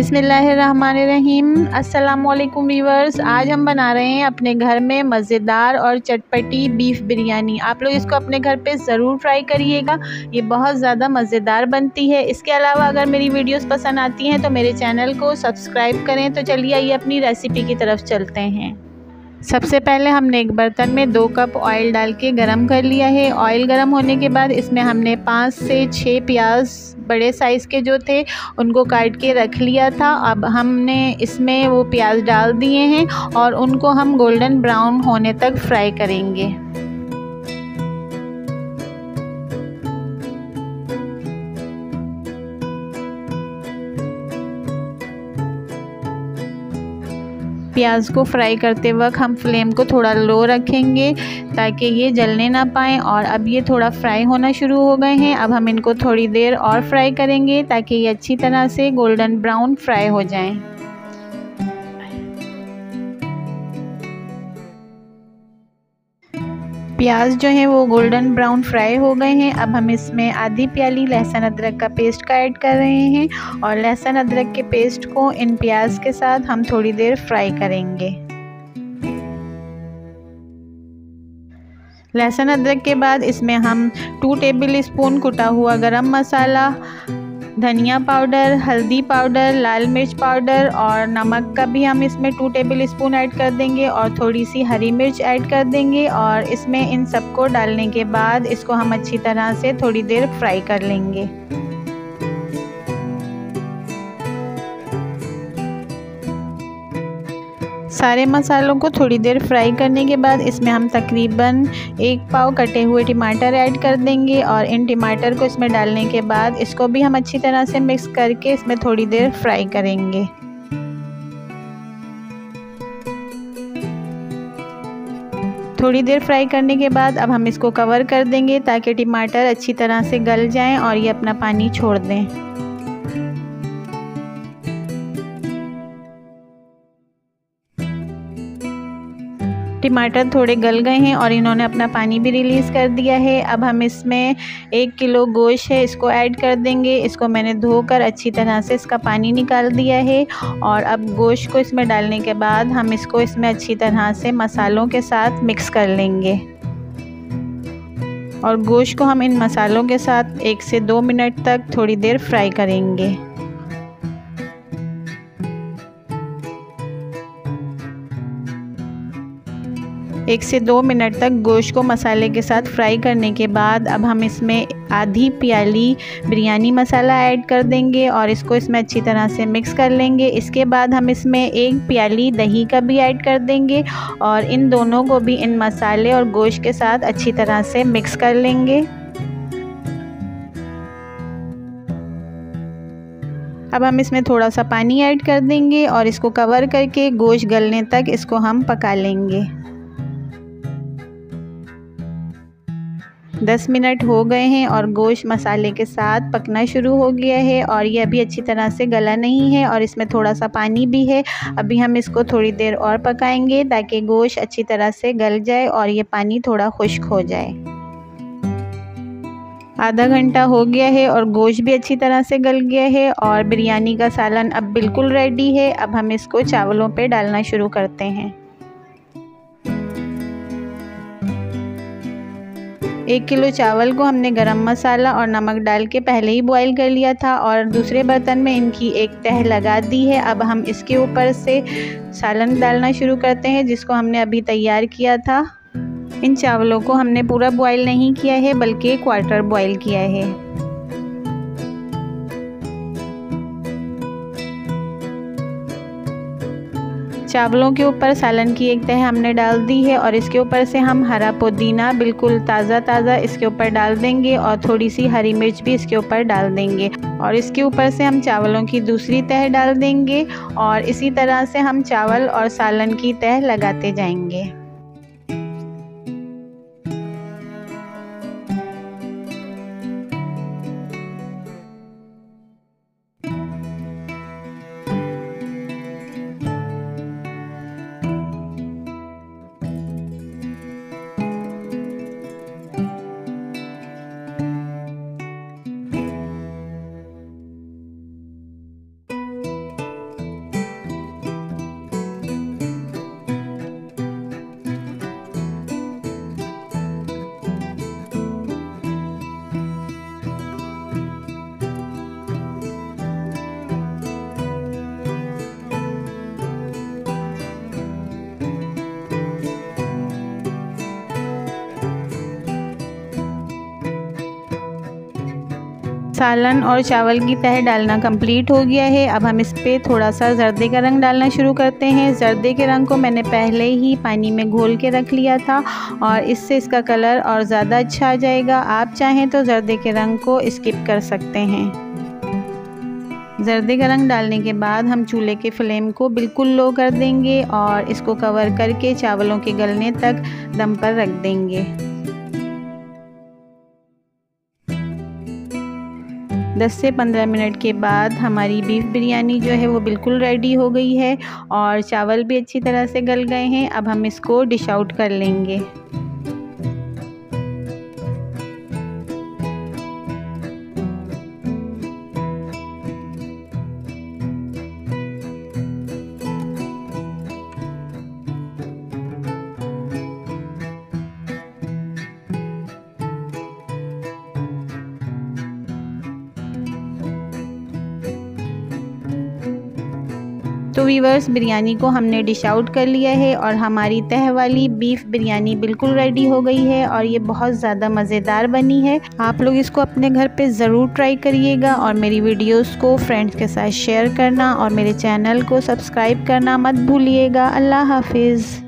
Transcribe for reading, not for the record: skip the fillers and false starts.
बिस्मिल्लाहिर्रहमानिर्रहीम। अस्सलामुअलैकुम व्यूअर्स। आज हम बना रहे हैं अपने घर में मज़ेदार और चटपटी बीफ बिरयानी। आप लोग इसको अपने घर पे ज़रूर ट्राई करिएगा, ये बहुत ज़्यादा मज़ेदार बनती है। इसके अलावा अगर मेरी वीडियोस पसंद आती हैं तो मेरे चैनल को सब्सक्राइब करें। तो चलिए आइए अपनी रेसिपी की तरफ चलते हैं। सबसे पहले हमने एक बर्तन में 2 कप ऑयल डाल के गरम कर लिया है। ऑयल गरम होने के बाद इसमें हमने 5 से 6 प्याज बड़े साइज़ के जो थे उनको काट के रख लिया था। अब हमने इसमें वो प्याज डाल दिए हैं और उनको हम गोल्डन ब्राउन होने तक फ्राई करेंगे। प्याज को फ्राई करते वक्त हम फ्लेम को थोड़ा लो रखेंगे ताकि ये जलने ना पाएँ। और अब ये थोड़ा फ्राई होना शुरू हो गए हैं। अब हम इनको थोड़ी देर और फ्राई करेंगे ताकि ये अच्छी तरह से गोल्डन ब्राउन फ्राई हो जाएं। प्याज जो है वो गोल्डन ब्राउन फ्राई हो गए हैं। अब हम इसमें आधी प्याली लहसुन अदरक का पेस्ट का ऐड कर रहे हैं और लहसुन अदरक के पेस्ट को इन प्याज के साथ हम थोड़ी देर फ्राई करेंगे। लहसुन अदरक के बाद इसमें हम 2 टेबल स्पून कुटा हुआ गरम मसाला, धनिया पाउडर, हल्दी पाउडर, लाल मिर्च पाउडर और नमक का भी हम इसमें 2 टेबल स्पून ऐड कर देंगे और थोड़ी सी हरी मिर्च ऐड कर देंगे। और इसमें इन सबको डालने के बाद इसको हम अच्छी तरह से थोड़ी देर फ्राई कर लेंगे। सारे मसालों को थोड़ी देर फ्राई करने के बाद इसमें हम तकरीबन 1 पाव कटे हुए टमाटर ऐड कर देंगे और इन टमाटर को इसमें डालने के बाद इसको भी हम अच्छी तरह से मिक्स करके इसमें थोड़ी देर फ्राई करेंगे। थोड़ी देर फ्राई करने के बाद अब हम इसको कवर कर देंगे ताकि टमाटर अच्छी तरह से गल जाएं और ये अपना पानी छोड़ दें। टमाटर थोड़े गल गए हैं और इन्होंने अपना पानी भी रिलीज़ कर दिया है। अब हम इसमें 1 किलो गोश्त है इसको ऐड कर देंगे। इसको मैंने धोकर अच्छी तरह से इसका पानी निकाल दिया है और अब गोश्त को इसमें डालने के बाद हम इसको इसमें अच्छी तरह से मसालों के साथ मिक्स कर लेंगे और गोश्त को हम इन मसालों के साथ 1 से 2 मिनट तक थोड़ी देर फ्राई करेंगे। 1 से 2 मिनट तक गोश्त को मसाले के साथ फ्राई करने के बाद अब हम इसमें आधी प्याली बिरयानी मसाला ऐड कर देंगे और इसको इसमें अच्छी तरह से मिक्स कर लेंगे। इसके बाद हम इसमें 1 प्याली दही का भी ऐड कर देंगे और इन दोनों को भी इन मसाले और गोश्त के साथ अच्छी तरह से मिक्स कर लेंगे। अब हम इसमें थोड़ा सा पानी ऐड कर देंगे और इसको कवर करके गोश्त गलने तक इसको हम पका लेंगे। 10 मिनट हो गए हैं और गोश्त मसाले के साथ पकना शुरू हो गया है और ये अभी अच्छी तरह से गला नहीं है और इसमें थोड़ा सा पानी भी है। अभी हम इसको थोड़ी देर और पकाएंगे ताकि गोश्त अच्छी तरह से गल जाए और ये पानी थोड़ा खुश्क हो जाए। आधा घंटा हो गया है और गोश्त भी अच्छी तरह से गल गया है और बिरयानी का सालन अब बिल्कुल रेडी है। अब हम इसको चावलों पे डालना शुरू करते हैं। 1 किलो चावल को हमने गरम मसाला और नमक डाल के पहले ही बॉईल कर लिया था और दूसरे बर्तन में इनकी एक तह लगा दी है। अब हम इसके ऊपर से सालन डालना शुरू करते हैं जिसको हमने अभी तैयार किया था। इन चावलों को हमने पूरा बॉईल नहीं किया है बल्कि क्वार्टर बॉईल किया है। चावलों के ऊपर सालन की एक तह हमने डाल दी है और इसके ऊपर से हम हरा पुदीना बिल्कुल ताज़ा इसके ऊपर डाल देंगे और थोड़ी सी हरी मिर्च भी इसके ऊपर डाल देंगे और इसके ऊपर से हम चावलों की दूसरी तह डाल देंगे और इसी तरह से हम चावल और सालन की तह लगाते जाएंगे। सालन और चावल की तह डालना कंप्लीट हो गया है। अब हम इस पर थोड़ा सा जर्दे का रंग डालना शुरू करते हैं। जर्दे के रंग को मैंने पहले ही पानी में घोल के रख लिया था और इससे इसका कलर और ज़्यादा अच्छा आ जाएगा। आप चाहें तो जर्दे के रंग को स्किप कर सकते हैं। जर्दे का रंग डालने के बाद हम चूल्हे के फ्लेम को बिल्कुल लो कर देंगे और इसको कवर करके चावलों के गलने तक दम पर रख देंगे। 10 से 15 मिनट के बाद हमारी बीफ बिरयानी जो है वो बिल्कुल रेडी हो गई है और चावल भी अच्छी तरह से गल गए हैं। अब हम इसको डिश आउट कर लेंगे। तो वीवर्स, बिरयानी को हमने डिश आउट कर लिया है और हमारी तह वाली बीफ बिरयानी बिल्कुल रेडी हो गई है और ये बहुत ज़्यादा मज़ेदार बनी है। आप लोग इसको अपने घर पे ज़रूर ट्राई करिएगा और मेरी वीडियोस को फ्रेंड्स के साथ शेयर करना और मेरे चैनल को सब्सक्राइब करना मत भूलिएगा। अल्लाह हाफिज़।